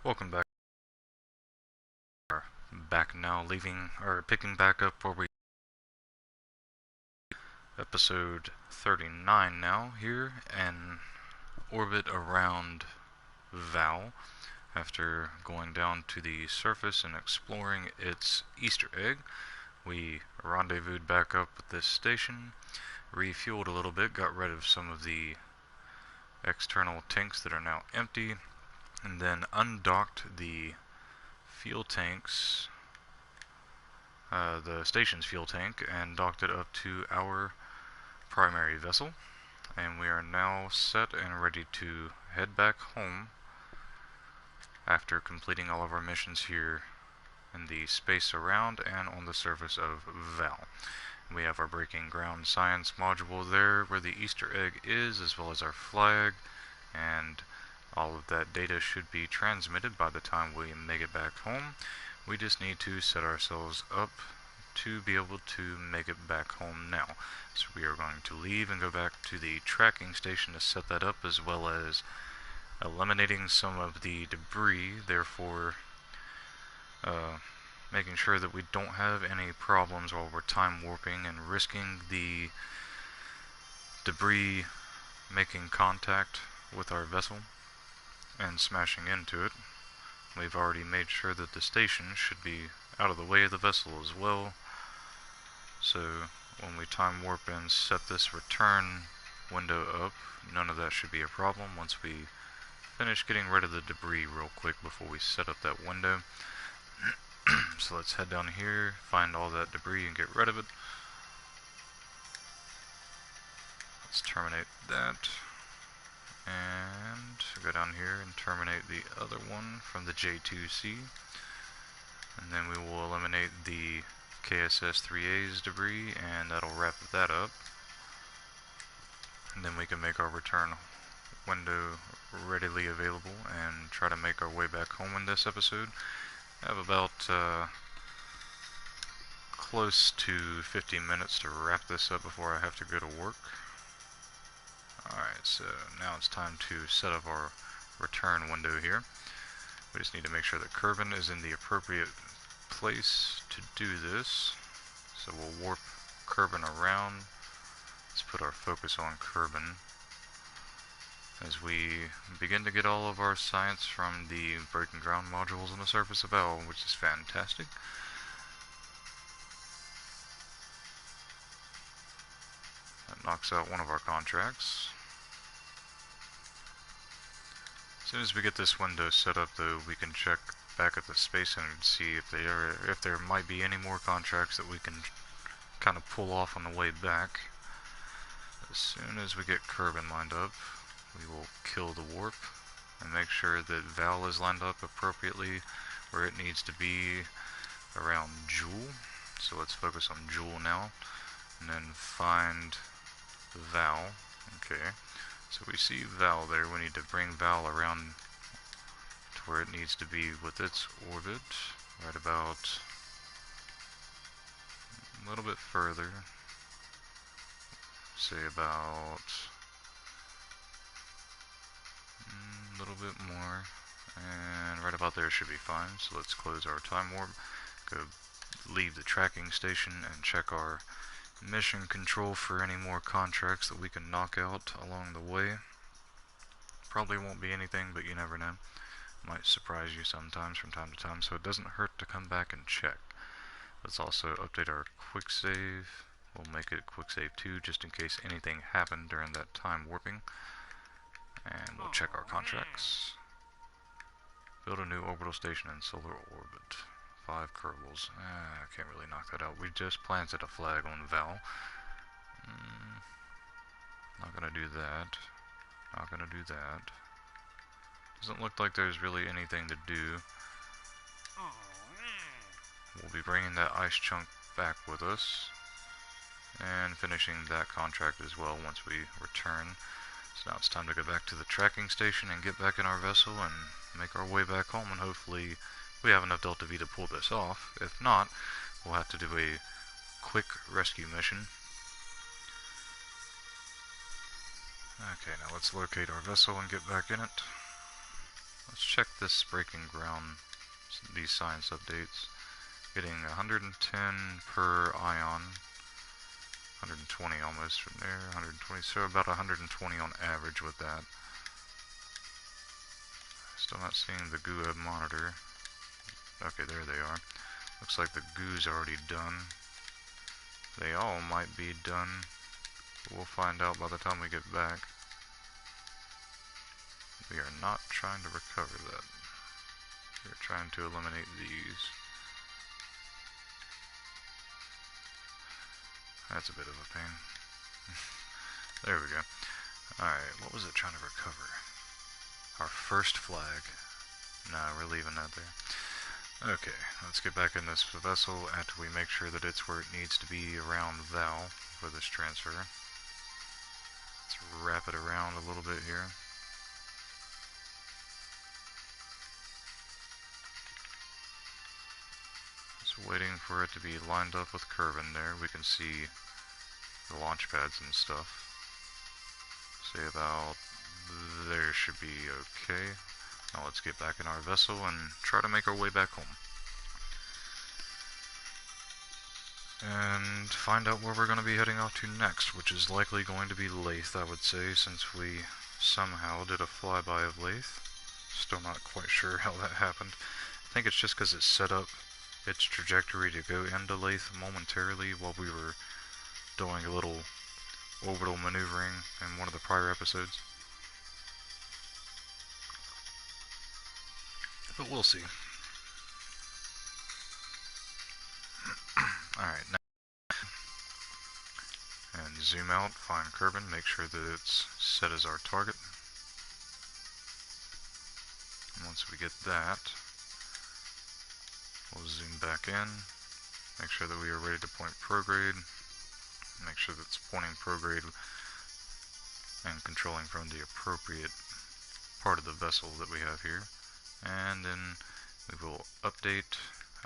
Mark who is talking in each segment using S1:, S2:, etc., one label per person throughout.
S1: Welcome back. Back now, picking back up where we episode 39 now here in orbit around Vall. After going down to the surface and exploring its Easter egg, we rendezvoused back up at this station, refueled a little bit, got rid of some of the external tanks that are now empty, and then undocked the fuel tanks, the station's fuel tank, and docked it up to our primary vessel. And we are now set and ready to head back home after completing all of our missions here in the space around and on the surface of Vall. We have our breaking ground science module there where the Easter egg is, as well as our flag, and all of that data should be transmitted by the time we make it back home. We just need to set ourselves up to be able to make it back home now. So we are going to leave and go back to the tracking station to set that up, as well as eliminating some of the debris, therefore making sure that we don't have any problems while we're time warping and risking the debris making contact with our vessel and smashing into it. We've already made sure that the station should be out of the way of the vessel as well, so when we time warp and set this return window up, none of that should be a problem once we finish getting rid of the debris real quick before we set up that window. So let's head down here, find all that debris and get rid of it. Let's terminate that, and go down here and terminate the other one from the J2C, and then we will eliminate the KSS-3A's debris, and that'll wrap that up. And then we can make our return window readily available and try to make our way back home in this episode. I have about close to 50 minutes to wrap this up before I have to go to work. Alright, so now it's time to set up our return window here. We just need to make sure that Kerbin is in the appropriate place to do this. So we'll warp Kerbin around. Let's put our focus on Kerbin as we begin to get all of our science from the breaking ground modules on the surface of Vall, which is fantastic. That knocks out one of our contracts. As soon as we get this window set up, though, we can check back at the Space Center and see if there might be any more contracts that we can kind of pull off on the way back. As soon as we get Kerbin lined up, we will kill the warp and make sure that Vall is lined up appropriately where it needs to be around Jewel. So let's focus on Jewel now, and then find Vall. Okay, so we see Vall there. We need to bring Vall around to where it needs to be with its orbit, right about a little bit further, say about a little bit more, and right about there should be fine. So let's close our time warp, go leave the tracking station, and check our mission control for any more contracts that we can knock out along the way. Probably won't be anything, but you never know. Might surprise you sometimes from time to time, so it doesn't hurt to come back and check. Let's also update our quick save. We'll make it quick save 2 just in case anything happened during that time warping. And we'll check our contracts. Build a new orbital station in solar orbit. 5 Kerbals. I can't really knock that out. We just planted a flag on Vall. Not gonna do that. Not gonna do that. Doesn't look like there's really anything to do. We'll be bringing that ice chunk back with us and finishing that contract as well once we return. So now it's time to go back to the tracking station and get back in our vessel and make our way back home, and hopefully we have enough Delta V to pull this off. If not, we'll have to do a quick rescue mission. Okay, now let's locate our vessel and get back in it. Let's check this breaking ground, these science updates. Getting 110 per ion, 120 almost from there, 120, so about 120 on average with that. Still not seeing the goo monitor. Okay, there they are. Looks like the goo's already done. They all might be done. We'll find out by the time we get back. We are not trying to recover that. We're trying to eliminate these. That's a bit of a pain. There we go. Alright, what was it trying to recover? Our first flag. Nah, we're leaving that there. Okay, let's get back in this vessel after we make sure that it's where it needs to be around Vall for this transfer. Let's wrap it around a little bit here. Just waiting for it to be lined up with Kerbin there. We can see the launch pads and stuff. Say about there should be okay. Now let's get back in our vessel and try to make our way back home. And find out where we're going to be heading off to next, which is likely going to be Laythe, I would say, since we somehow did a flyby of Laythe. Still not quite sure how that happened. I think it's just because it set up its trajectory to go into Laythe momentarily while we were doing a little orbital maneuvering in one of the prior episodes. But we'll see. Alright, now and zoom out, find Kerbin, make sure that it's set as our target. And once we get that, we'll zoom back in, make sure that we are ready to point prograde, make sure that it's pointing prograde and controlling from the appropriate part of the vessel that we have here. And then we will update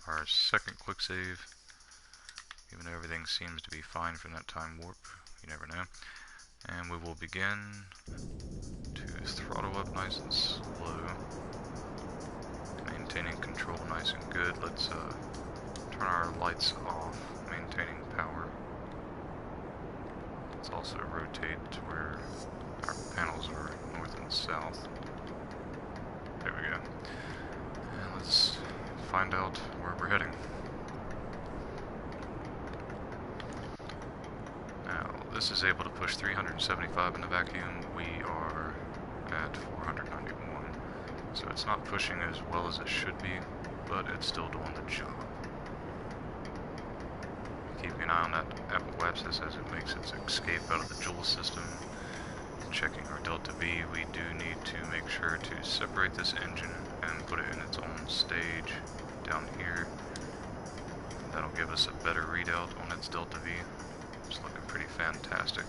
S1: our second quick save, even though everything seems to be fine from that time warp, you never know. And we will begin to throttle up nice and slow, maintaining control nice and good. Let's turn our lights off, maintaining power. Let's also rotate to where our panels are north and south. There we go. And let's find out where we're heading. Now, this is able to push 375 in the vacuum. We are at 491. So it's not pushing as well as it should be, but it's still doing the job. Keeping an eye on that apoapsis as it makes its escape out of the Joule system. Checking our delta V, we do need to make sure to separate this engine and put it in its own stage down here. That'll give us a better readout on its delta V. It's looking pretty fantastic.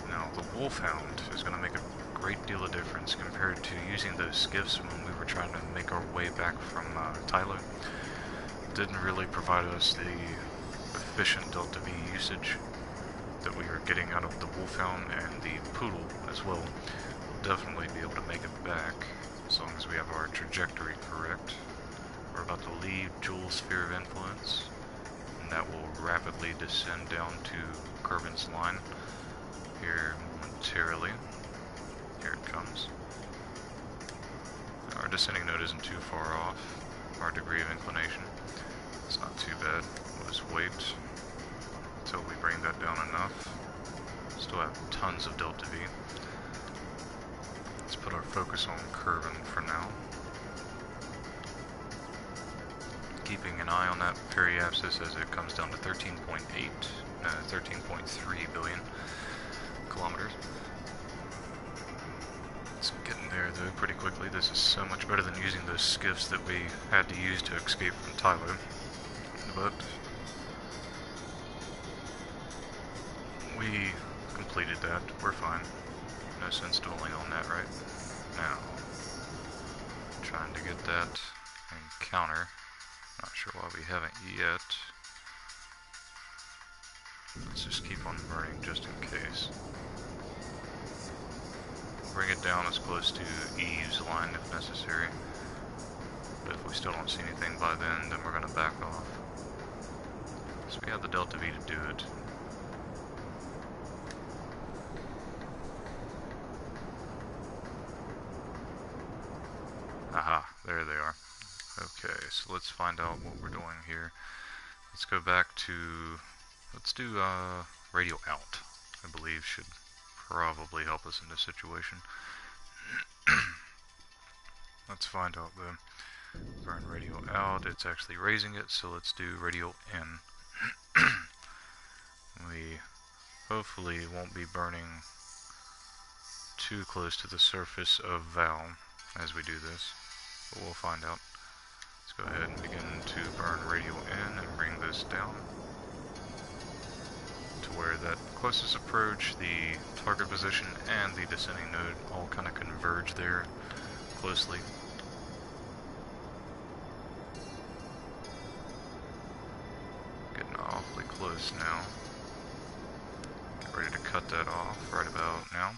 S1: Now the Wolfhound is going to make a great deal of difference compared to using those skiffs when we were trying to make our way back from Tylo. Didn't really provide us the efficient delta V usage that we are getting out of the Wolfhound, and the Poodle as well. We'll definitely be able to make it back as long as we have our trajectory correct. We're about to leave Joule Sphere of Influence, and that will rapidly descend down to Kerbin's line here momentarily. Here it comes. Our descending node isn't too far off our degree of inclination. It's not too bad. We'll just wait until we bring that down enough. Still have tons of delta V. Let's put our focus on Kerbin for now. Keeping an eye on that periapsis as it comes down to 13.3 billion kilometers. It's getting there though pretty quickly. This is so much better than using those skiffs that we had to use to escape from Tylo. But we completed that. We're fine. No sense dwelling on that right now. Trying to get that encounter. Not sure why we haven't yet. Let's just keep on burning just in case. bring it down as close to Eve's line if necessary. But if we still don't see anything by then we're going to back off. So we have the Delta V to do it. Aha, there they are. Okay, so let's find out what we're doing here. Let's go back to, let's do radio out, I believe should probably help us in this situation. Let's find out the burn radio out, it's actually raising it, so let's do radio in. We hopefully won't be burning too close to the surface of Vall as we do this, but we'll find out. Let's go ahead and begin to burn radio in and bring this down to where that closest approach, the target position, and the descending node all kind of converge there closely. Getting awfully close now. Get ready to cut that off right about now.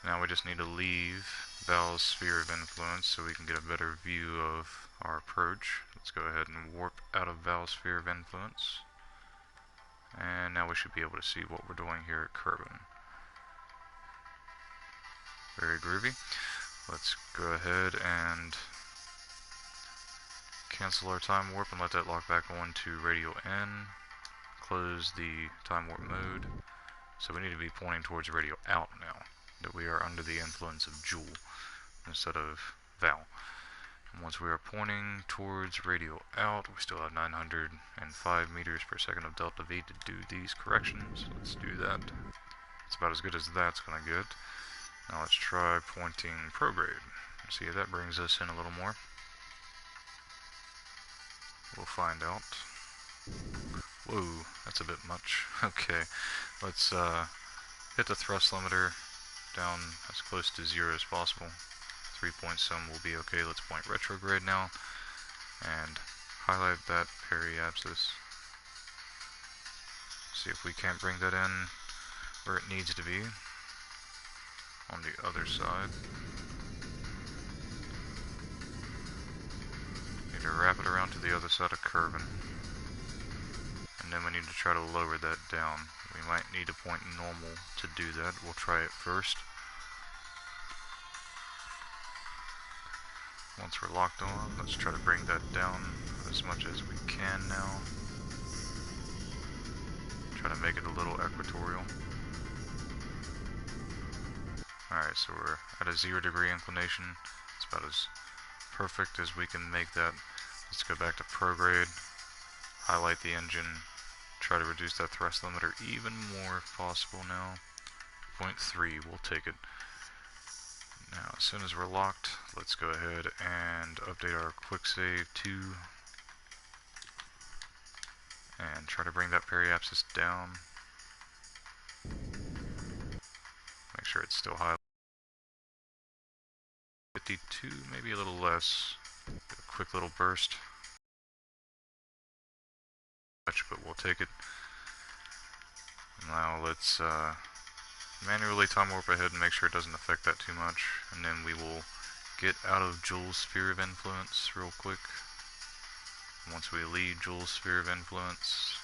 S1: Now we just need to leave Vall's sphere of influence so we can get a better view of our approach. Let's go ahead and warp out of Vall's sphere of influence. And now we should be able to see what we're doing here at Kerbin. Very groovy. Let's go ahead and cancel our time warp and let that lock back on to radio in. Close the time warp mode. So we need to be pointing towards radio out now, that we are under the influence of Joule instead of Vall. And once we are pointing towards radio out, we still have 905 meters per second of delta V to do these corrections. Let's do that. It's about as good as that's going to get. Now let's try pointing prograde. See if that brings us in a little more. We'll find out. Whoa, that's a bit much. Okay, let's hit the thrust limiter down as close to 0 as possible. 3 point some will be okay. Let's point retrograde now and highlight that periapsis. See if we can't bring that in where it needs to be on the other side. Need to wrap it around to the other side of Kerbin. And then we need to try to lower that down. We might need to point normal to do that. We'll try it first. Once we're locked on, let's try to bring that down as much as we can now. Try to make it a little equatorial. Alright, so we're at a 0 degree inclination. It's about as perfect as we can make that. Let's go back to prograde, highlight the engine, try to reduce that thrust limiter even more if possible now. 0.3, we'll take it. Now, as soon as we're locked, let's go ahead and update our quick save to, and try to bring that periapsis down. Make sure it's still high. 52, maybe a little less. A quick little burst. But we'll take it. Now let's manually time warp ahead and make sure it doesn't affect that too much, and then we will get out of Joule's sphere of influence real quick. Once we leave Joule's sphere of influence,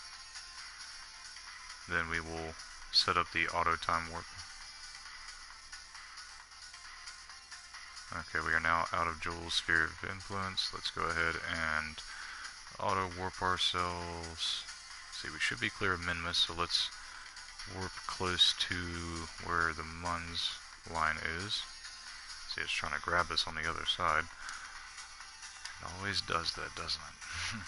S1: then we will set up the auto time warp. Okay, we are now out of Joule's sphere of influence. Let's go ahead and auto warp ourselves. See, we should be clear of Minmus, so let's warp close to where the Mun's line is. See, it's trying to grab us on the other side. It always does that, doesn't it?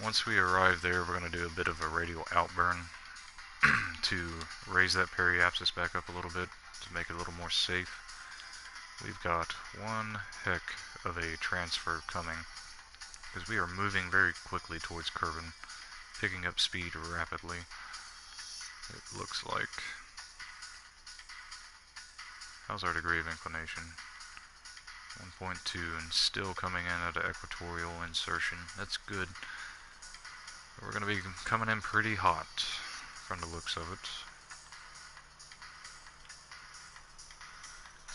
S1: Once we arrive there, we're going to do a bit of a radial outburn to raise that periapsis back up a little bit to make it a little more safe. We've got one heck of a transfer coming because we are moving very quickly towards Kerbin, picking up speed rapidly. It looks like. How's our degree of inclination? 1.2, and still coming in at an equatorial insertion. That's good. We're going to be coming in pretty hot from the looks of it.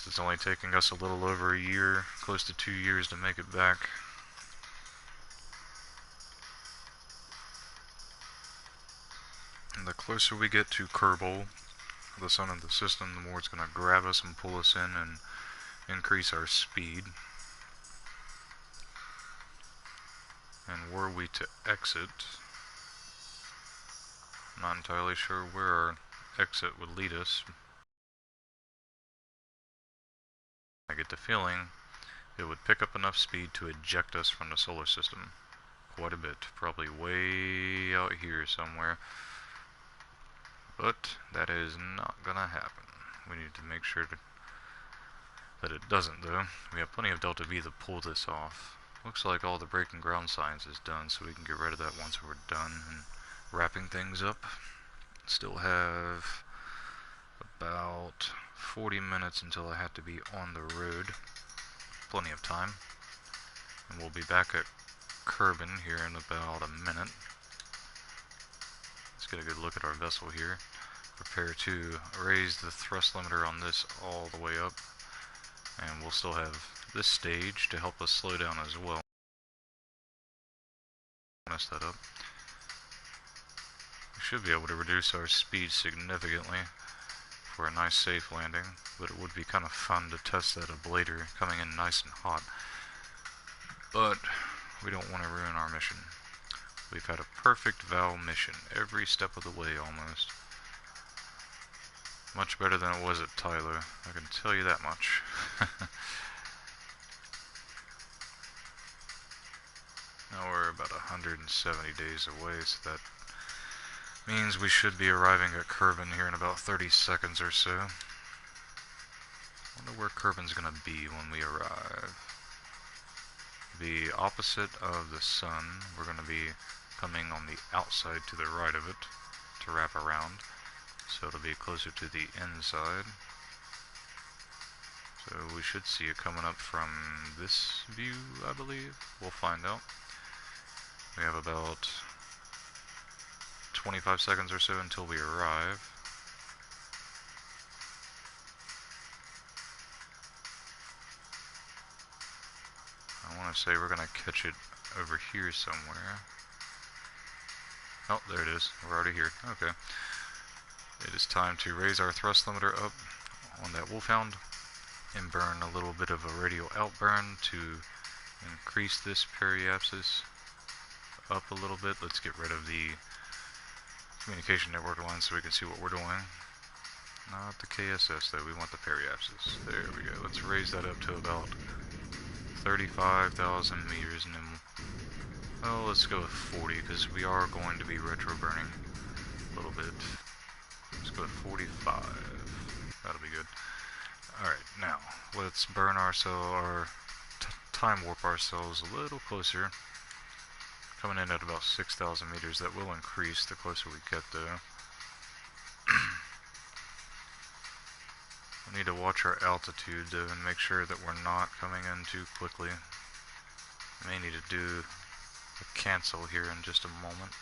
S1: It's only taking us a little over a year, close to 2 years to make it back. And the closer we get to Kerbal, the sun of the system, the more it's going to grab us and pull us in and increase our speed. And were we to exit, I'm not entirely sure where our exit would lead us. I get the feeling it would pick up enough speed to eject us from the solar system. Quite a bit, probably way out here somewhere. But that is not gonna happen. We need to make sure that it doesn't, though. We have plenty of Delta V to pull this off. Looks like all the breaking ground science is done, so we can get rid of that once we're done and wrapping things up. Still have about 40 minutes until I have to be on the road. Plenty of time. And we'll be back at Kerbin here in about a minute. Let's get a good look at our vessel here. Prepare to raise the thrust limiter on this all the way up. And we'll still have this stage to help us slow down as well. Mess that up. We should be able to reduce our speed significantly for a nice safe landing, but it would be kind of fun to test that up later, coming in nice and hot. But we don't want to ruin our mission. We've had a perfect Vall mission every step of the way almost. Much better than it was at Tyler, I can tell you that much. Now we're about 170 days away, so that means we should be arriving at Kerbin here in about 30 seconds or so. Wonder where Kerbin's gonna be when we arrive. The opposite of the sun, we're gonna be coming on the outside to the right of it to wrap around. So it'll be closer to the inside. So we should see it coming up from this view, I believe. We'll find out. We have about 25 seconds or so until we arrive. I want to say we're going to catch it over here somewhere. Oh, there it is. We're already here. Okay. It is time to raise our thrust limiter up on that wolfhound and burn a little bit of a radial outburn to increase this periapsis up a little bit. Let's get rid of the communication network line so we can see what we're doing. Not the KSS though, we want the periapsis. There we go. Let's raise that up to about 35,000 meters and then, well, let's go with 40 because we are going to be retro burning a little bit. Let's go with 45. That'll be good. Alright, now let's burn our time warp ourselves a little closer. Coming in at about 6,000 meters. That will increase the closer we get though. We need to watch our altitude though and make sure that we're not coming in too quickly. May need to do a cancel here in just a moment.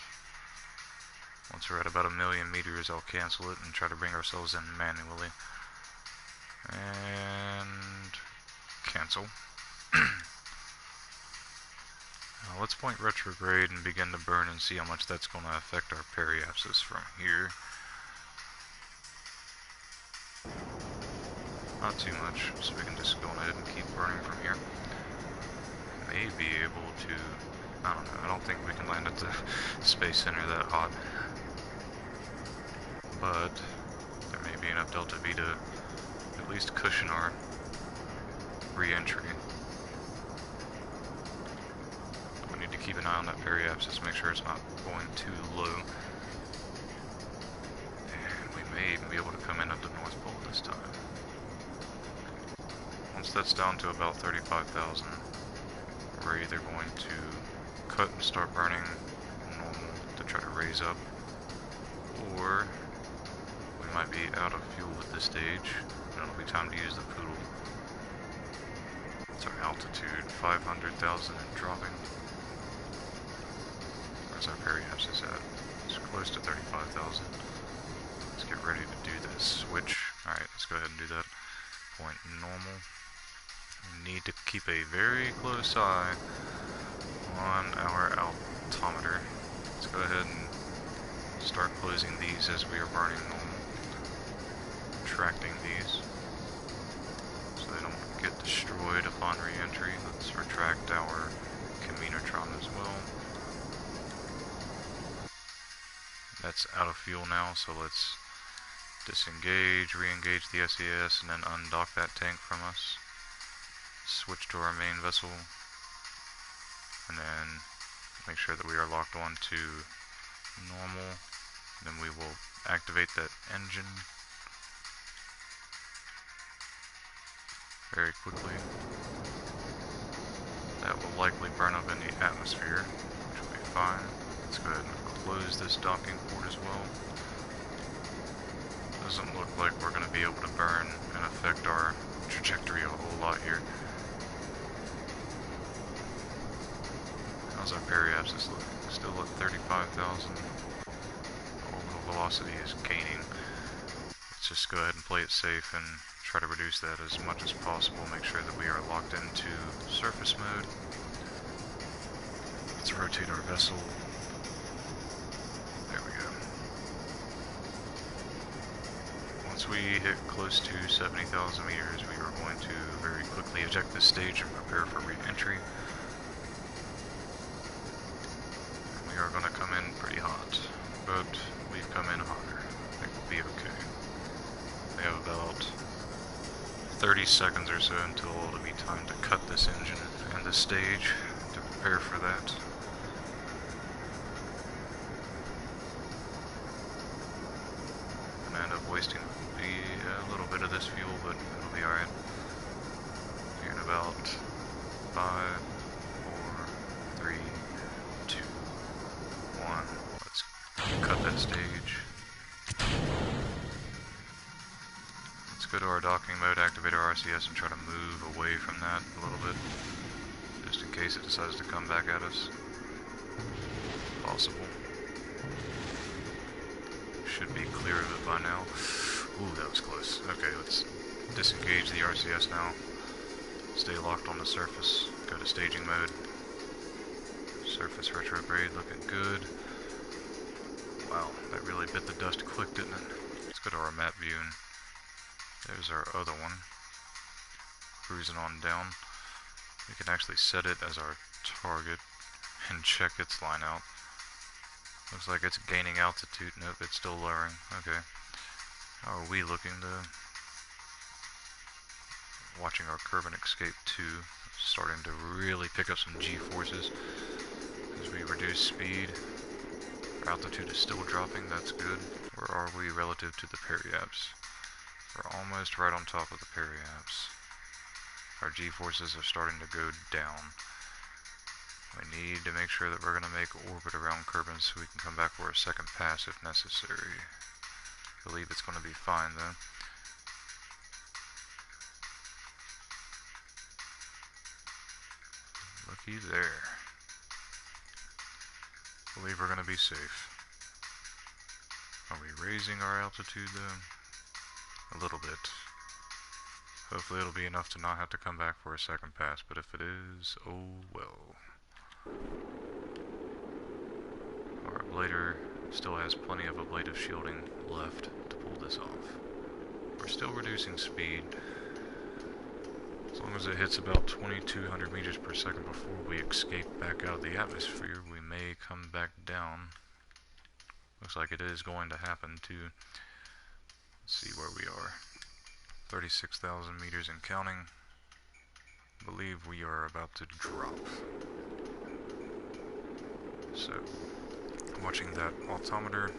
S1: Once we're at about 1,000,000 meters, I'll cancel it and try to bring ourselves in manually. And cancel. Now let's point retrograde and begin to burn and see how much that's going to affect our periapsis from here. Not too much, so we can just go ahead and keep burning from here. May be able to, I don't know, I don't think we can land at the space center that hot. But there may be enough Delta V to at least cushion our re-entry. We need to keep an eye on that periapsis, make sure it's not going too low. And we may even be able to come in at the North Pole this time. Once that's down to about 35,000, we're either going to cut and start burning normal to try to raise up, or we might be out of fuel at this stage, and it'll be time to use the poodle. What's our altitude? 500,000 and dropping. Where's our periapsis at? It's close to 35,000. Let's get ready to do this switch. Alright, let's go ahead and do that. point normal. We need to keep a very close eye on our altimeter. Let's go ahead and start closing these as we are burning normal. Retracting these so they don't get destroyed upon re-entry. Let's retract our Caminotron as well. That's out of fuel now, so let's disengage, re-engage the SES, and then undock that tank from us. Switch to our main vessel, and then make sure that we are locked on to normal. Then we will activate that engine very quickly. That will likely burn up in the atmosphere, which will be fine. Let's go ahead and close this docking port as well. Doesn't look like we're going to be able to burn and affect our trajectory a whole lot here. How's our periapsis look? Still at 35,000. Orbital velocity is gaining. Let's just go ahead and play it safe and try to reduce that as much as possible. Make sure that we are locked into surface mode. Let's rotate our vessel. There we go. Once we hit close to 70,000 meters, we are going to very quickly eject this stage and prepare for re-entry. We are going to come in pretty hot, but we've come in hotter. I think we'll be okay. We have about 30 seconds or so until it'll be time to cut this engine and this stage to prepare for that. I'm gonna end up wasting a little bit of this fuel, but it'll be alright. Here in about 5, 4, 3, 2, 1. Let's cut that stage. Let's go to our docking mode, activate our RCS, and try to move away from that a little bit, just in case it decides to come back at us. Possible. Should be clear of it by now. Ooh, that was close. Okay, let's disengage the RCS now. Stay locked on the surface. Go to staging mode. Surface retrograde looking good. Wow, that really bit the dust quick, didn't it? Let's go to our map view, and there's our other one. Cruising on down. We can actually set it as our target and check its line out. Looks like it's gaining altitude. Nope, it's still lowering. Okay. How are we looking to... Watching our curb and escape 2. Starting to really pick up some G-forces as we reduce speed. Our altitude is still dropping. That's good. Where are we relative to the periaps? We're almost right on top of the periaps. Our G-forces are starting to go down. We need to make sure that we're going to make orbit around Kerbin so we can come back for a second pass if necessary. I believe it's going to be fine though. Looky there. I believe we're going to be safe. Are we raising our altitude though? A little bit. Hopefully it'll be enough to not have to come back for a second pass, but if it is, oh well. Our ablator still has plenty of ablative shielding left to pull this off. We're still reducing speed. As long as it hits about 2,200 meters per second before we escape back out of the atmosphere, we may come back down. Looks like it is going to happen too. Let's see where we are. 36,000 meters and counting. I believe we are about to drop. So, watching that altimeter,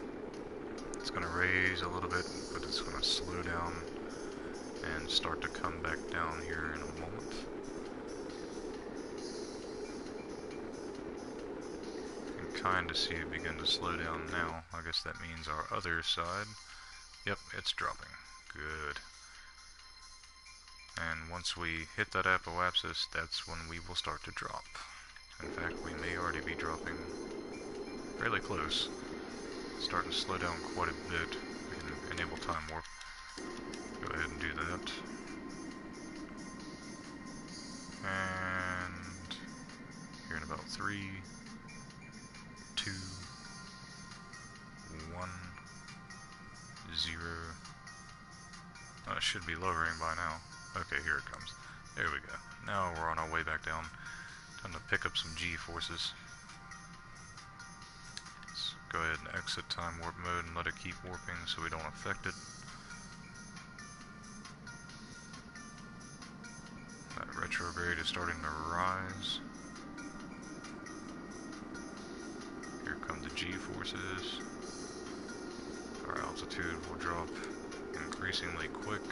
S1: it's going to raise a little bit, but it's going to slow down and start to come back down here in a moment. You can kind of see it begin to slow down now. I guess that means our other side. Yep, it's dropping. Good. And once we hit that apoapsis, that's when we will start to drop. In fact, we may already be dropping fairly close. Starting to slow down quite a bit. We can enable time warp. Go ahead and do that. And here in about 3, 2, 1, 0. Oh, it should be lowering by now. Okay, here it comes. There we go. Now we're on our way back down. Time to pick up some G-forces. Let's go ahead and exit time warp mode and let it keep warping so we don't affect it. That retrograde is starting to rise. Here come the G-forces. Our altitude will drop increasingly quick,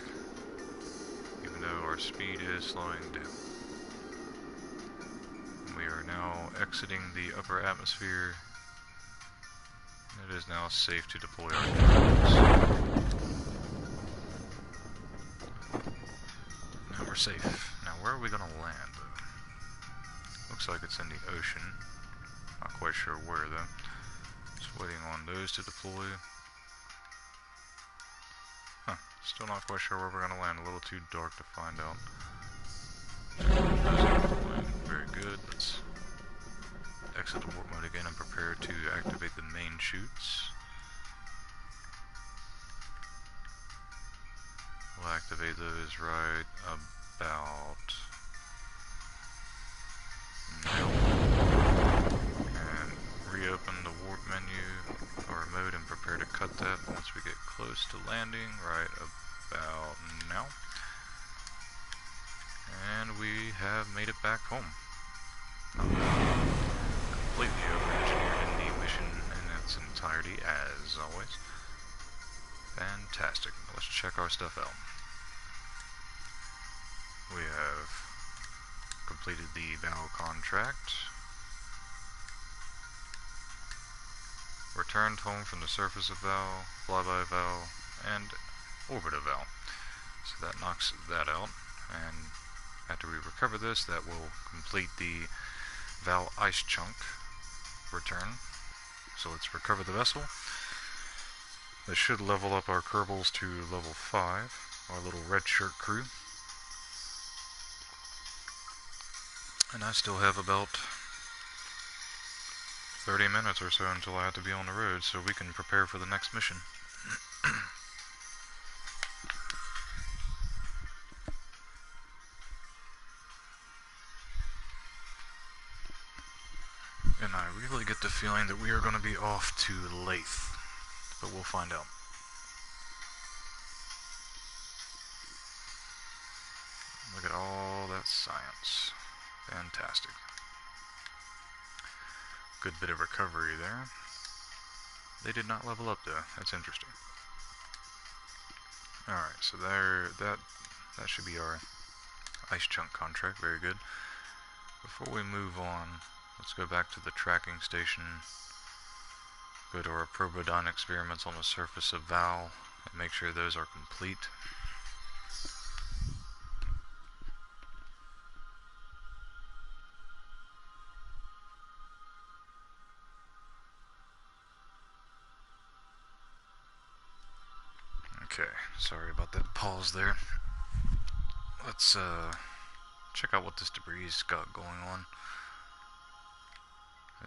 S1: even though our speed is slowing down. We are now exiting the upper atmosphere. It is now safe to deploy our drones. Now we're safe. Now where are we going to land, though? Looks like it's in the ocean. Not quite sure where, though. Just waiting on those to deploy. Huh. Still not quite sure where we're going to land. A little too dark to find out. Very good. Let's exit the warp mode again and prepare to activate the main chutes. We'll activate those right about now. And reopen the warp menu or mode and prepare to cut that once we get close to landing right about now. And we have made it back home. Completely over-engineered in the mission in its entirety, as always. Fantastic. Let's check our stuff out. We have completed the Vall contract. Returned home from the surface of Vall, flyby Vall, and orbit of Vall. So that knocks that out. And after we recover this, that will complete the Vall ice chunk return. So let's recover the vessel. This should level up our Kerbals to level 5, our little red shirt crew. And I still have about 30 minutes or so until I have to be on the road, so we can prepare for the next mission. And I really get the feeling that we are going to be off to Laythe, but we'll find out. Look at all that science. Fantastic. Good bit of recovery there. They did not level up though. That's interesting. Alright, so there, that should be our ice chunk contract. Very good. Before we move on, let's go back to the tracking station, go to our Probodyne experiments on the surface of Vall, and make sure those are complete. Okay, sorry about that pause there. Let's check out what this debris got going on.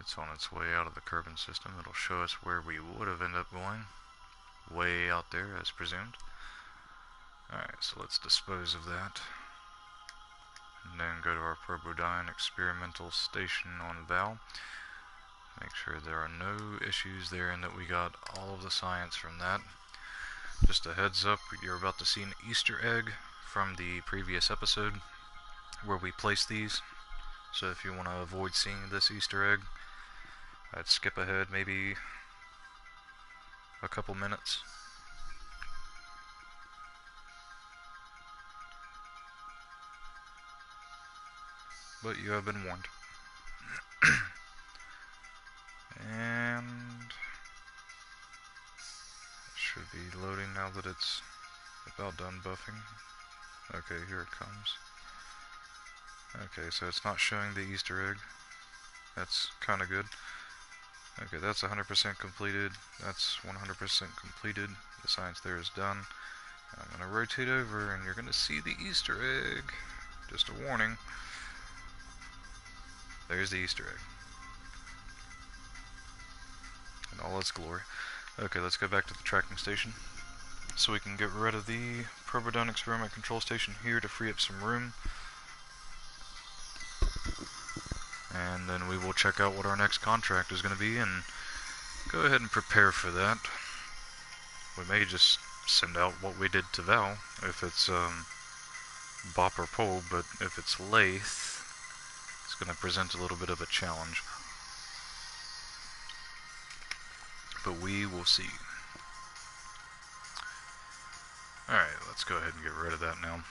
S1: It's on its way out of the Kerbin system. It'll show us where we would have ended up going. Way out there, as presumed. Alright, so let's dispose of that. And then go to our Probodyne experimental station on Vall. Make sure there are no issues there and that we got all of the science from that. Just a heads up, you're about to see an Easter egg from the previous episode where we place these. So if you want to avoid seeing this Easter egg, I'd skip ahead maybe a couple minutes. But you have been warned. And it should be loading now that it's about done buffing. Okay, here it comes. Okay, so it's not showing the Easter egg. That's kind of good. Okay, that's 100% completed. That's 100% completed. The science there is done. I'm going to rotate over and you're going to see the Easter egg. Just a warning. There's the Easter egg. In all its glory. Okay, let's go back to the tracking station. So we can get rid of the Probodone experiment control station here to free up some room. And then we will check out what our next contract is going to be and go ahead and prepare for that. We may just send out what we did to Vall if it's bop or pull, but if it's Laythe, it's going to present a little bit of a challenge. But we will see. Alright, let's go ahead and get rid of that now.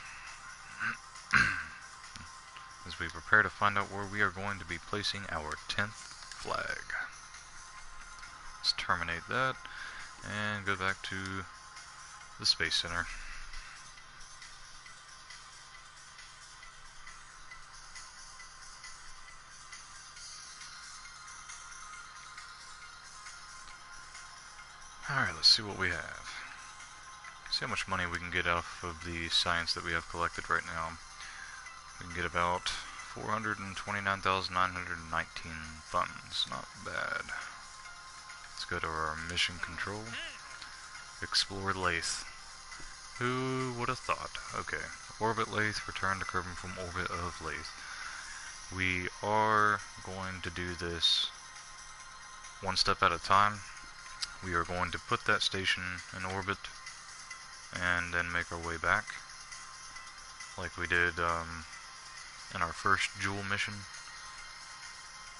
S1: As we prepare to find out where we are going to be placing our 10th flag. Let's terminate that and go back to the Space Center. Alright, let's see what we have. See how much money we can get off of the science that we have collected right now. We can get about 429,919 funds. Not bad. Let's go to our mission control. Explore Laythe. Who would have thought? Okay. Orbit Laythe, return to Kerbin from orbit of Laythe. We are going to do this one step at a time. We are going to put that station in orbit and then make our way back like we did in our first Jewel mission.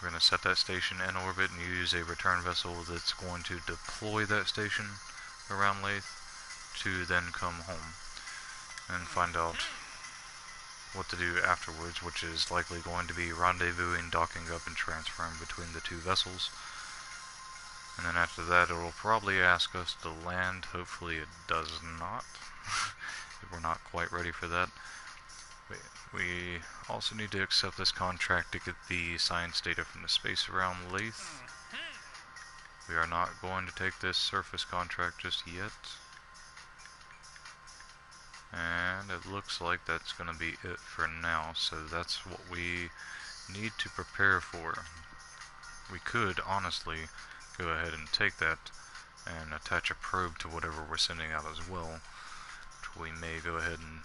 S1: We're going to set that station in orbit and use a return vessel that's going to deploy that station around Laythe to then come home and find out what to do afterwards, which is likely going to be rendezvousing, docking up, and transferring between the two vessels. And then after that, it will probably ask us to land. Hopefully it does not. We're not quite ready for that. We also need to accept this contract to get the science data from the space around Laythe. We are not going to take this surface contract just yet. And it looks like that's going to be it for now, so that's what we need to prepare for. We could, honestly, go ahead and take that and attach a probe to whatever we're sending out as well, which we may go ahead and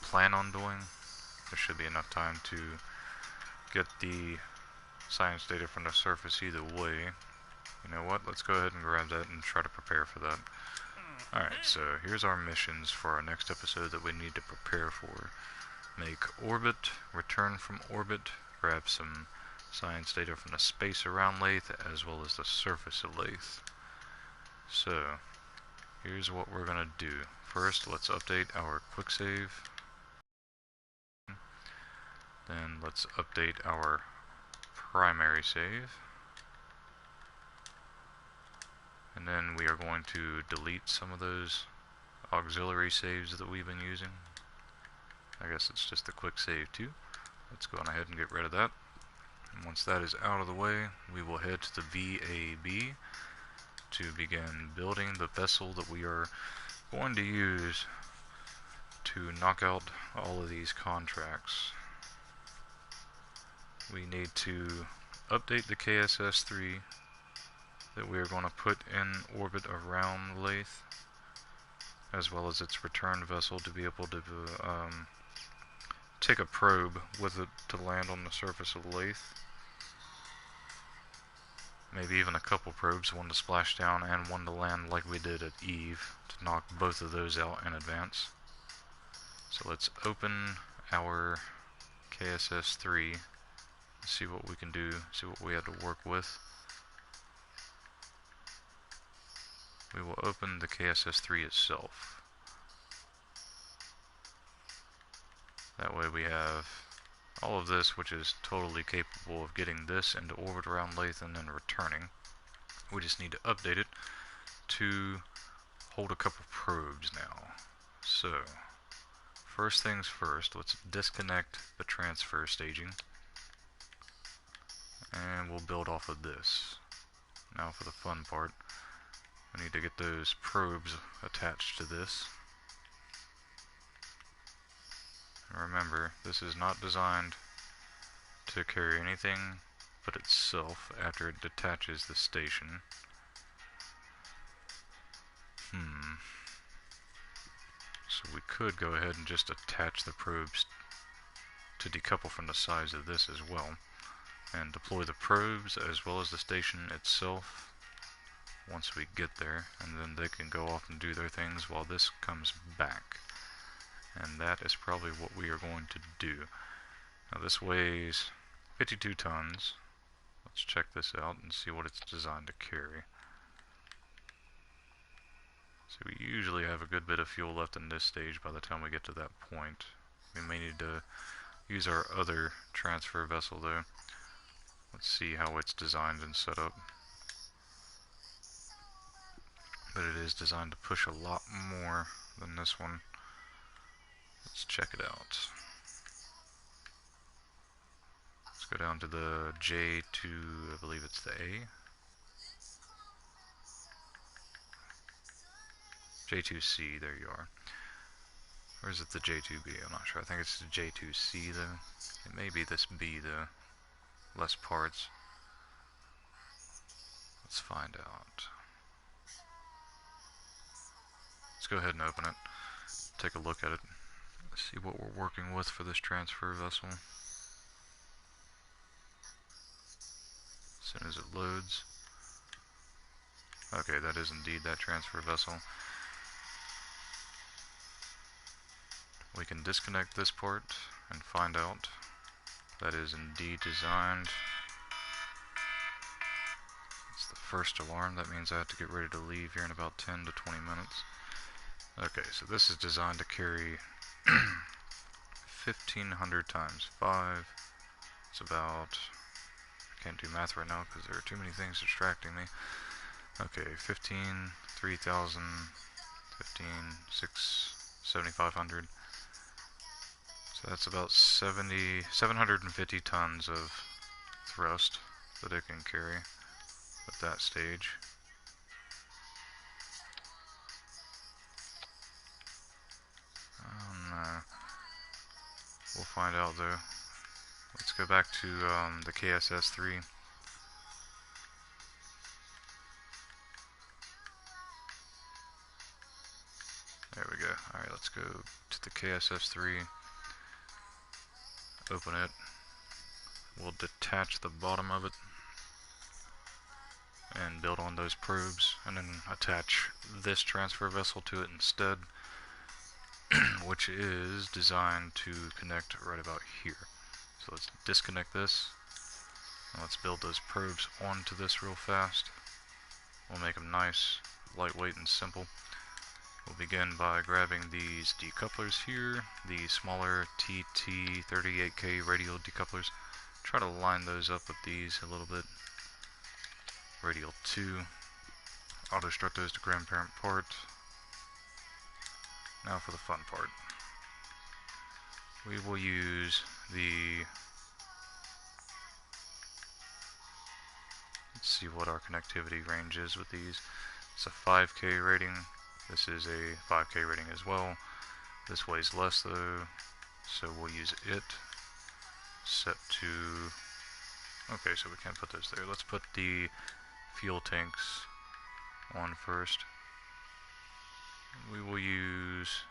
S1: plan on doing. There should be enough time to get the science data from the surface either way. You know what, let's go ahead and grab that and try to prepare for that. Alright, so here's our missions for our next episode that we need to prepare for. Make orbit, return from orbit, grab some science data from the space around Laythe as well as the surface of Laythe. So, here's what we're going to do. First, let's update our quick save. Then let's update our primary save. And then we are going to delete some of those auxiliary saves that we've been using. I guess it's just the quick save too. Let's go on ahead and get rid of that. And once that is out of the way, we will head to the VAB to begin building the vessel that we are going to use to knock out all of these contracts. We need to update the KSS-3 that we are going to put in orbit around Laythe, as well as its return vessel to be able to take a probe with it to land on the surface of Laythe. Maybe even a couple probes, one to splash down and one to land like we did at Eve, to knock both of those out in advance. So let's open our KSS-3, see what we can do, see what we have to work with. We will open the KSS-3 itself. That way we have all of this, which is totally capable of getting this into orbit around Laythe and then returning. We just need to update it to hold a couple probes now. So, first things first, let's disconnect the transfer staging. And we'll build off of this. Now for the fun part. We need to get those probes attached to this. And remember, this is not designed to carry anything output itself after it detaches the station. So we could go ahead and just attach the probes to decouple from the size of this as well, and deploy the probes as well as the station itself once we get there, and then they can go off and do their things while this comes back. And that is probably what we are going to do. Now this weighs 52 tons. Let's check this out and see what it's designed to carry. So we usually have a good bit of fuel left in this stage by the time we get to that point. We may need to use our other transfer vessel though. Let's see how it's designed and set up. But it is designed to push a lot more than this one. Let's check it out. Let's go down to the J2, I believe it's the A. J2C, there you are. Or is it the J2B? I'm not sure. I think it's the J2C though. It may be this B though. Less parts. Let's find out. Let's go ahead and open it. Take a look at it. Let's see what we're working with for this transfer vessel. As soon as it loads. Okay, that is indeed that transfer vessel. We can disconnect this part and find out that is indeed designed. It's the first alarm. That means I have to get ready to leave here in about 10 to 20 minutes. Okay, so this is designed to carry 1,500 times 5. It's about, I can't do math right now because there are too many things distracting me. Okay, 15, 3,000, 15, 7,500. So that's about 750 tons of thrust that it can carry at that stage. We'll find out though. Let's go back to the KSS-3. There we go. Alright, let's go to the KSS-3. Open it. We'll detach the bottom of it and build on those probes, and then attach this transfer vessel to it instead, which is designed to connect right about here. So let's disconnect this, and let's build those probes onto this real fast. We'll make them nice, lightweight, and simple. We'll begin by grabbing these decouplers here, the smaller TT38K radial decouplers. Try to line those up with these a little bit. Radial 2. Auto-struct those to grandparent port. Now for the fun part. We will use the... Let's see what our connectivity range is with these. It's a 5K rating. This is a 5K rating as well. This weighs less though, so we'll use it. Set to... Okay, so we can't put those there. Let's put the fuel tanks on first. We will use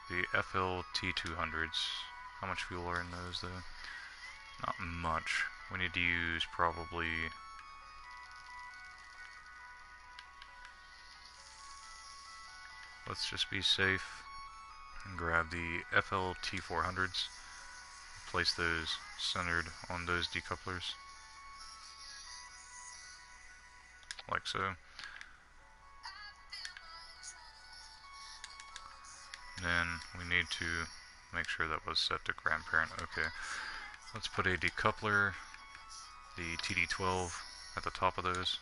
S1: the FLT200s. How much fuel are in those though? Not much. We need to use probably... Let's just be safe and grab the FLT400s. Place those centered on those decouplers. Like so. Then we need to make sure that was set to grandparent. Okay. Let's put a decoupler, the TD12, at the top of those.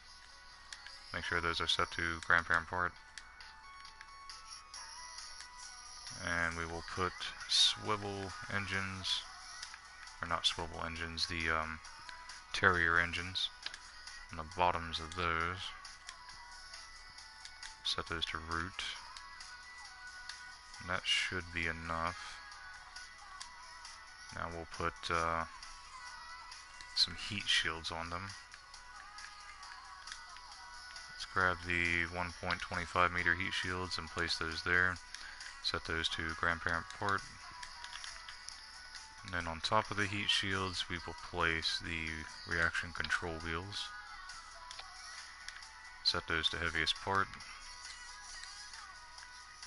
S1: Make sure those are set to grandparent port. And we will put swivel engines, or not swivel engines, the Terrier engines on the bottoms of those. Set those to root. And that should be enough. Now we'll put some heat shields on them. Let's grab the 1.25 meter heat shields and place those there. Set those to grandparent port. And then on top of the heat shields, we will place the reaction control wheels. Set those to heaviest port.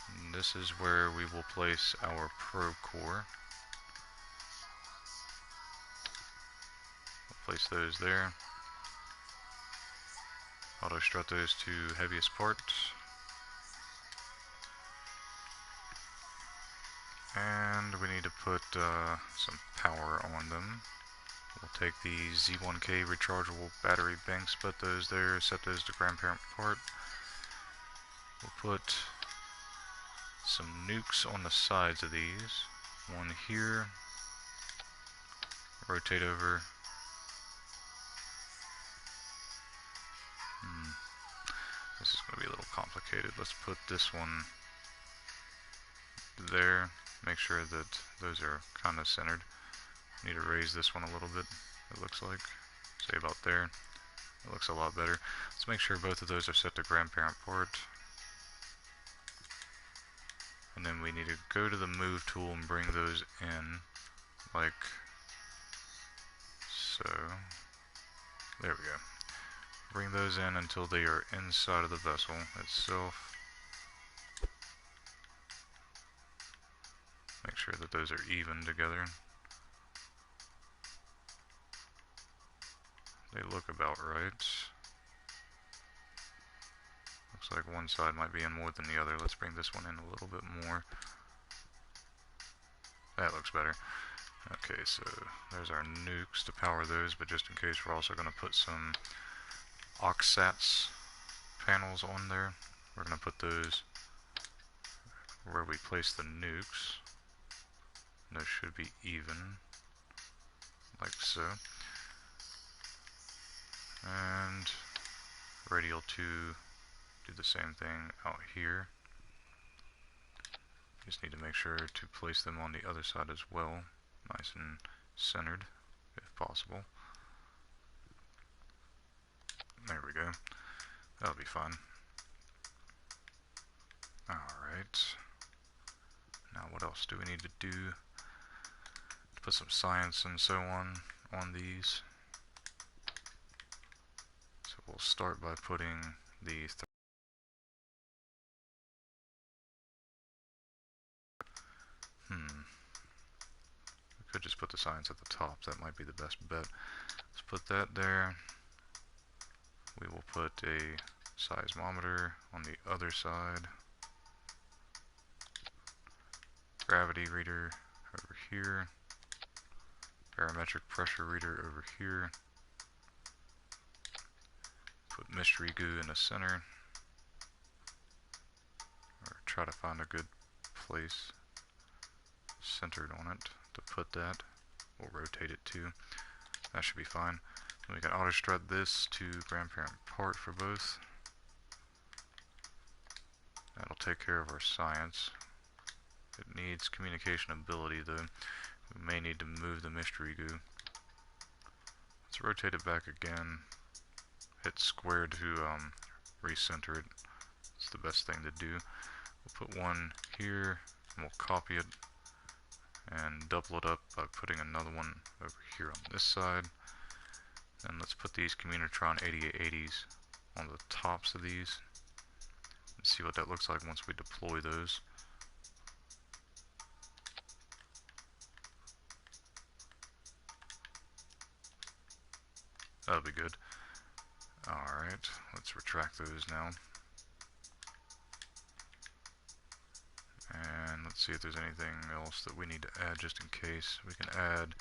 S1: And this is where we will place our probe core. We'll place those there. Auto strut those to heaviest port. And we need to put some power on them. We'll take the Z1K rechargeable battery banks, put those there, set those to grandparent port. We'll put some nukes on the sides of these. One here. Rotate over. This is going to be a little complicated. Let's put this one there. Make sure that those are kind of centered. Need to raise this one a little bit, it looks like. Say about there. It looks a lot better. Let's make sure both of those are set to grandparent port. And then we need to go to the move tool and bring those in, like so. There we go. Bring those in until they are inside of the vessel itself. Make sure that those are even together. They look about right. Looks like one side might be in more than the other. Let's bring this one in a little bit more. That looks better. Okay, so there's our nukes to power those, but just in case, we're also going to put some OXSATS panels on there. We're going to put those where we place the nukes. Those should be even, like so. And radial 2, do the same thing out here. Just need to make sure to place them on the other side as well, nice and centered if possible. There we go. That'll be fun. Alright. Now what else do we need to do? Put some science and so on these. So we'll start by putting the we could just put the science at the top. That might be the best bet. Let's put that there. We will put a seismometer on the other side. Gravity reader over here. Barometric pressure reader over here. Put mystery goo in the center. Or try to find a good place centered on it to put that. We'll rotate it too. That should be fine. And we can auto strut this to grandparent port for both. That'll take care of our science. It needs communication ability though. We may need to move the mystery goo. Let's rotate it back again. Hit square to recenter it. It's the best thing to do. We'll put one here and we'll copy it and double it up by putting another one over here on this side. And let's put these Communitron 8880s on the tops of these and see what that looks like once we deploy those. That'll be good. Alright, let's retract those now. And let's see if there's anything else that we need to add just in case. We can add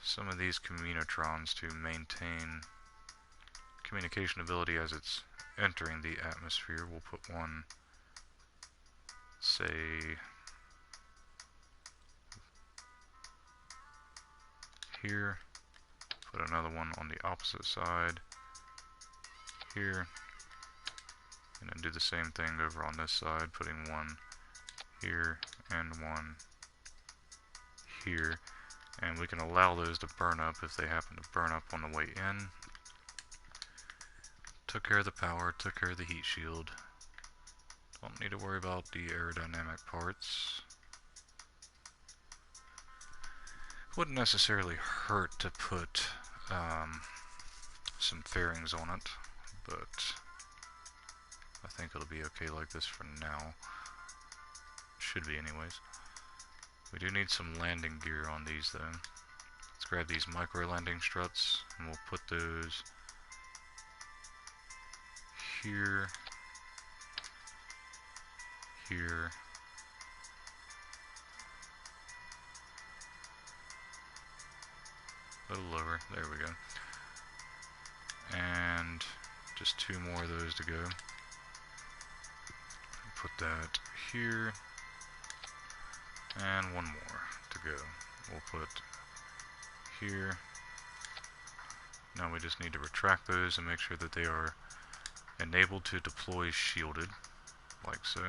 S1: some of these Communitrons to maintain communication ability as it's entering the atmosphere. We'll put one, say, here. Put another one on the opposite side here. And then do the same thing over on this side, putting one here and one here. And we can allow those to burn up if they happen to burn up on the way in. Took care of the power, took care of the heat shield. Don't need to worry about the aerodynamic parts. Wouldn't necessarily hurt to put some fairings on it, but I think it'll be okay like this for now. Should be anyways. We do need some landing gear on these though. Let's grab these micro landing struts and we'll put those here, here, a little lower, there we go. And just 2 more of those to go. Put that here, and 1 more to go. We'll put here. Now we just need to retract those and make sure that they are enabled to deploy shielded, like so.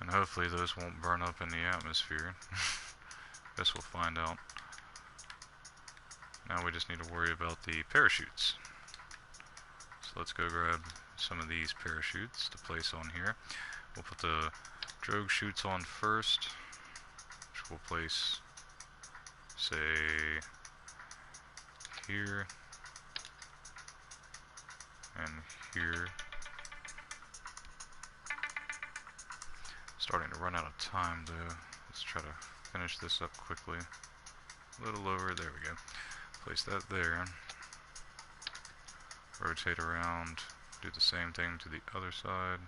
S1: And hopefully those won't burn up in the atmosphere. Guess we'll find out. Now we just need to worry about the parachutes. So let's go grab some of these parachutes to place on here. We'll put the drogue chutes on first, which we'll place, say, here, and here. Starting to run out of time though. Let's try to finish this up quickly. A little lower, there we go. Place that there. Rotate around, do the same thing to the other side.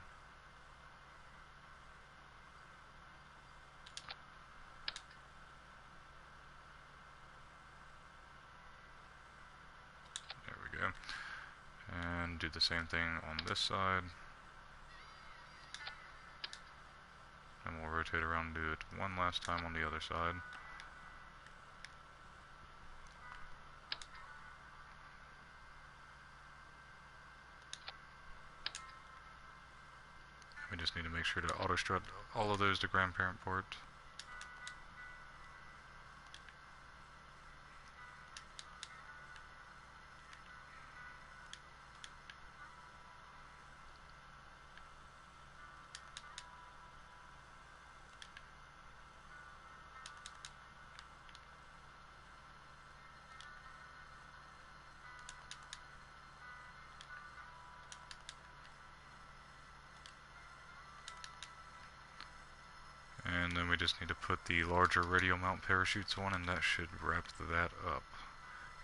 S1: There we go. And do the same thing on this side. And we'll rotate around and do it one last time on the other side. We just need to make sure to auto strut all of those to grandparent port. And then we just need to put the larger radial mount parachutes on, and that should wrap that up.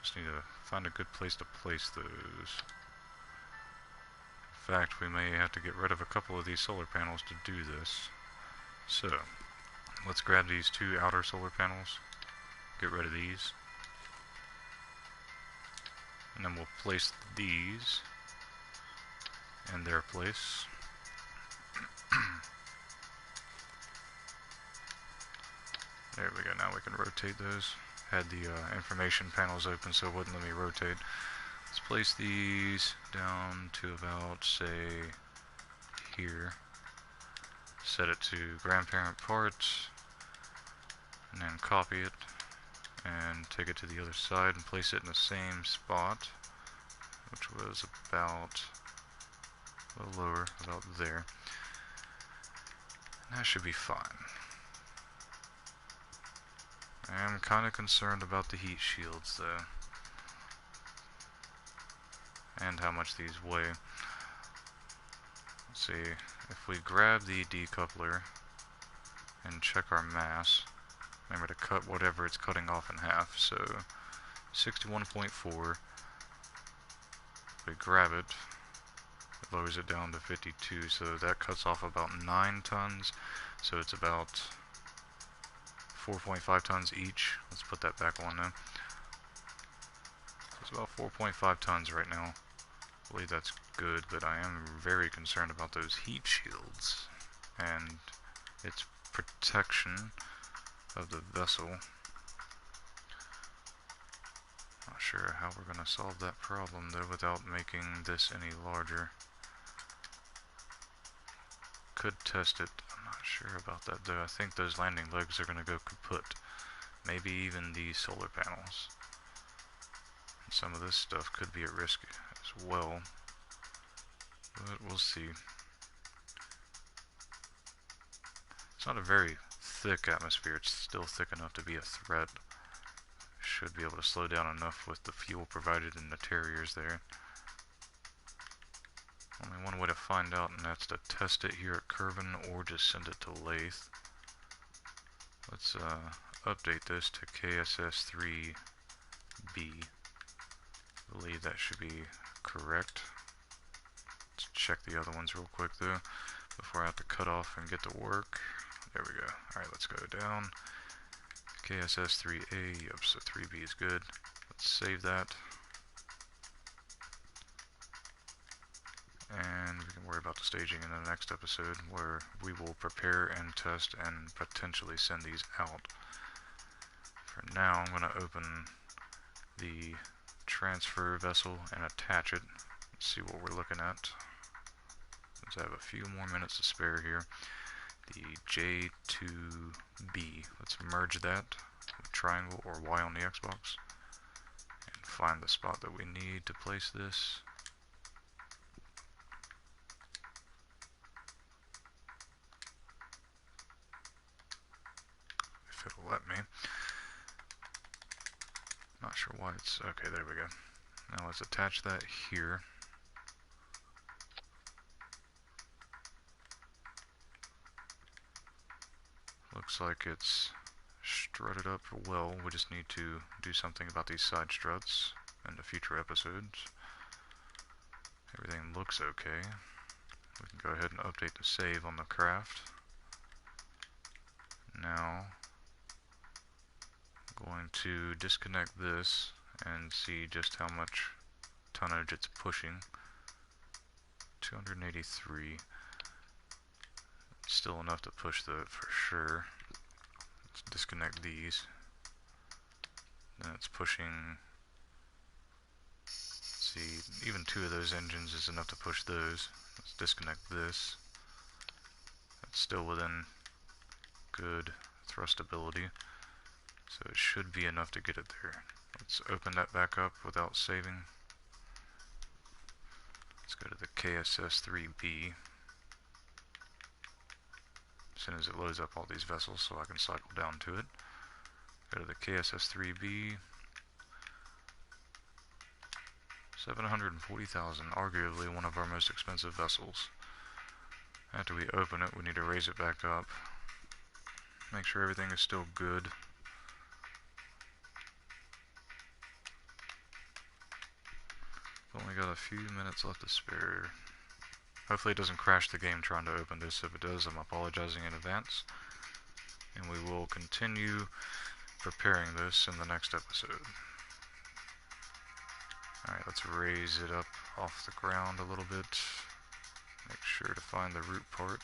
S1: Just need to find a good place to place those. In fact, we may have to get rid of a couple of these solar panels to do this. So, let's grab these 2 outer solar panels, get rid of these, and then we'll place these in their place. There we go, now we can rotate those. Had the information panels open so it wouldn't let me rotate. Let's place these down to about, say, here. Set it to grandparent parts, and then copy it, and take it to the other side and place it in the same spot, which was about a little lower, about there. And that should be fine. I am kind of concerned about the heat shields though, and how much these weigh. Let's see, if we grab the decoupler and check our mass, remember to cut whatever it's cutting off in half, so 61.4, we grab it, it lowers it down to 52, so that cuts off about 9 tons, so it's about 4.5 tons each. Let's put that back on now. So it's about 4.5 tons right now. I believe that's good, but I am very concerned about those heat shields and its protection of the vessel. Oh sure how we're going to solve that problem though without making this any larger. Could test it. I'm not sure about that though. I think those landing legs are going to go kaput. Maybe even the solar panels. And some of this stuff could be at risk as well. But we'll see. It's not a very thick atmosphere. It's still thick enough to be a threat. Should be able to slow down enough with the fuel provided in the terriers there. Only one way to find out, and that's to test it here at Kerbin or just send it to Laythe. Let's update this to KSS3B. I believe that should be correct. Let's check the other ones real quick though before I have to cut off and get to work. There we go. Alright, let's go down. KSS3A, yep, so 3B is good. Let's save that. And we can worry about the staging in the next episode, where we will prepare and test and potentially send these out. For now, I'm going to open the transfer vessel and attach it. Let's see what we're looking at. Since I have a few more minutes to spare here. The J2B. Let's merge that with triangle or Y on the Xbox and find the spot that we need to place this. If it'll let me. Not sure why it's okay. There we go. Now let's attach that here. Looks like it's strutted up well. We just need to do something about these side struts in the future episodes. Everything looks okay. We can go ahead and update the save on the craft. Now, I'm going to disconnect this and see just how much tonnage it's pushing. 283. Still enough to push the for sure. Let's disconnect these. Then it's pushing. Let's see, even 2 of those engines is enough to push those. Let's disconnect this. That's still within good thrustability, so it should be enough to get it there. Let's open that back up without saving. Let's go to the KSS3B. As soon as it loads up all these vessels so I can cycle down to it. Go to the KSS3B. 740,000, arguably one of our most expensive vessels. After we open it, we need to raise it back up. Make sure everything is still good. Only got a few minutes left to spare. Hopefully it doesn't crash the game trying to open this. If it does, I'm apologizing in advance. And we will continue preparing this in the next episode. Alright, let's raise it up off the ground a little bit. Make sure to find the root part.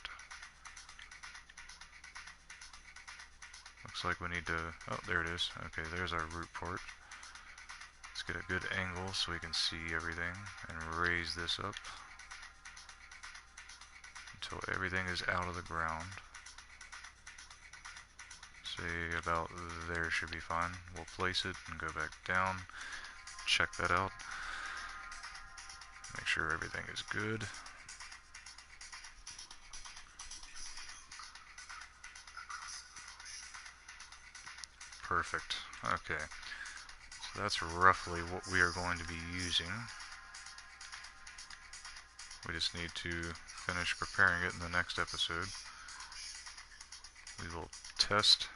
S1: Looks like we need to... oh, there it is. Okay, there's our root part. Let's get a good angle so we can see everything and raise this up until everything is out of the ground. Say about there should be fine. We'll place it and go back down. Check that out. Make sure everything is good. Perfect. Okay. So that's roughly what we are going to be using. We just need to finish preparing it in the next episode. We will test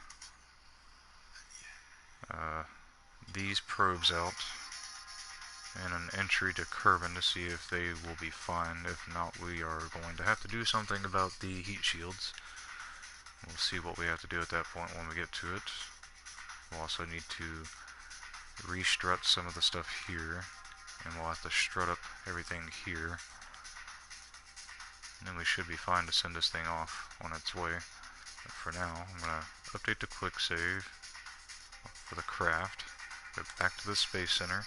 S1: these probes out and an entry to Kerbin to see if they will be fine. If not, we are going to have to do something about the heat shields. We'll see what we have to do at that point when we get to it. We'll also need to restrut some of the stuff here, and we'll have to strut up everything here. And then we should be fine to send this thing off on its way. But for now, I'm going to update the quick save for the craft. go back to the Space Center,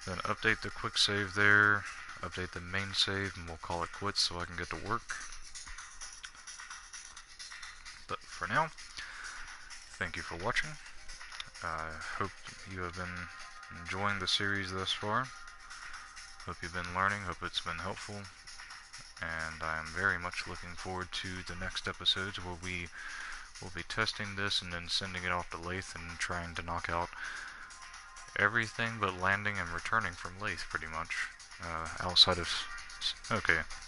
S1: then update the quick save there, update the main save, and we'll call it quits so I can get to work. But for now, thank you for watching. I hope you have been enjoying the series thus far. Hope you've been learning, hope it's been helpful, and I am very much looking forward to the next episodes where we will be testing this and then sending it off to Laythe and trying to knock out everything but landing and returning from Laythe pretty much, outside of... okay.